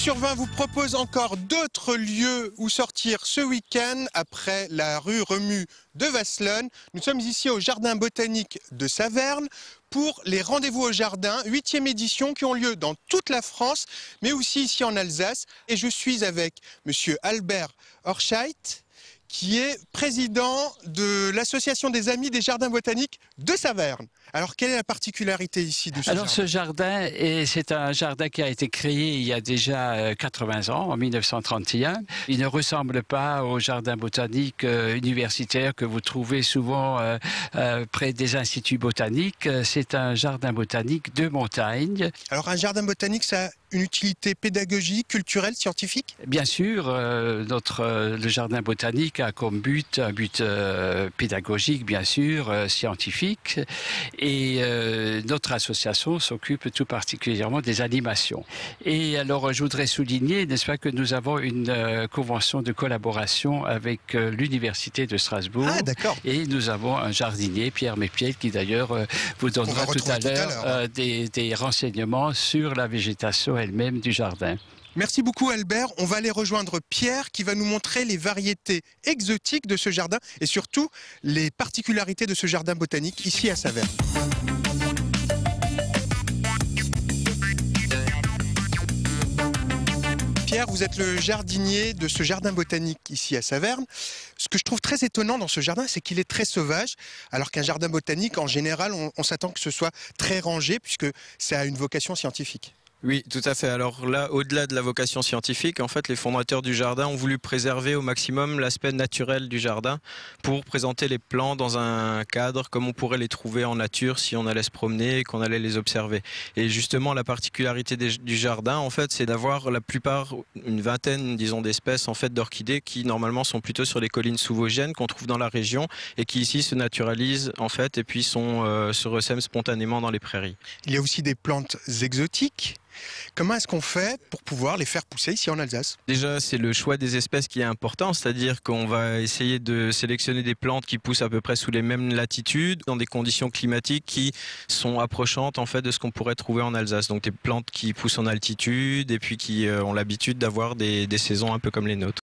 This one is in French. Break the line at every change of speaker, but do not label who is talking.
sur 20 vous propose encore d'autres lieux où sortir ce week-end après la rue Remus de Vasselonne. Nous sommes ici au Jardin botanique de Saverne pour les rendez-vous au jardin, 8e édition qui ont lieu dans toute la France, mais aussi ici en Alsace. Et je suis avec monsieur Albert Horscheit, qui est président de l'association des Amis des Jardins Botaniques de Saverne. Alors, quelle est la particularité ici de ce jardin?
Ce jardin, c'est un jardin qui a été créé il y a déjà 80 ans, en 1931. Il ne ressemble pas au jardin botanique universitaire que vous trouvez souvent près des instituts botaniques. C'est un jardin botanique de montagne.
Alors, un jardin botanique, ça a une utilité pédagogique, culturelle, scientifique?
Bien sûr, le jardin botanique a comme but un but pédagogique, bien sûr, scientifique. Et notre association s'occupe tout particulièrement des animations. Et alors, je voudrais souligner, n'est-ce pas, que nous avons une convention de collaboration avec l'Université de Strasbourg.
Ah, d'accord.
Et nous avons un jardinier, Pierre Mépiel, qui d'ailleurs vous donnera tout à l'heure des renseignements sur la végétation elle-même du jardin.
Merci beaucoup Albert. On va aller rejoindre Pierre qui va nous montrer les variétés exotiques de ce jardin et surtout les particularités de ce jardin botanique ici à Saverne. Pierre, vous êtes le jardinier de ce jardin botanique ici à Saverne. Ce que je trouve très étonnant dans ce jardin, c'est qu'il est très sauvage, alors qu'un jardin botanique, en général, on s'attend que ce soit très rangé puisque ça a une vocation scientifique.
Oui, tout à fait. Alors là, au-delà de la vocation scientifique, en fait, les fondateurs du jardin ont voulu préserver au maximum l'aspect naturel du jardin pour présenter les plantes dans un cadre comme on pourrait les trouver en nature si on allait se promener et qu'on allait les observer. Et justement, la particularité du jardin, en fait, c'est d'avoir la plupart, une vingtaine, disons, d'espèces en fait d'orchidées qui normalement sont plutôt sur les collines sous-vosgiennes qu'on trouve dans la région et qui ici se naturalisent en fait et puis se ressèment spontanément dans les prairies.
Il y a aussi des plantes exotiques. Comment est-ce qu'on fait pour pouvoir les faire pousser ici en Alsace?
Déjà, c'est le choix des espèces qui est important, c'est-à-dire qu'on va essayer de sélectionner des plantes qui poussent à peu près sous les mêmes latitudes, dans des conditions climatiques qui sont approchantes en fait de ce qu'on pourrait trouver en Alsace. Donc des plantes qui poussent en altitude et puis qui ont l'habitude d'avoir des saisons un peu comme les nôtres.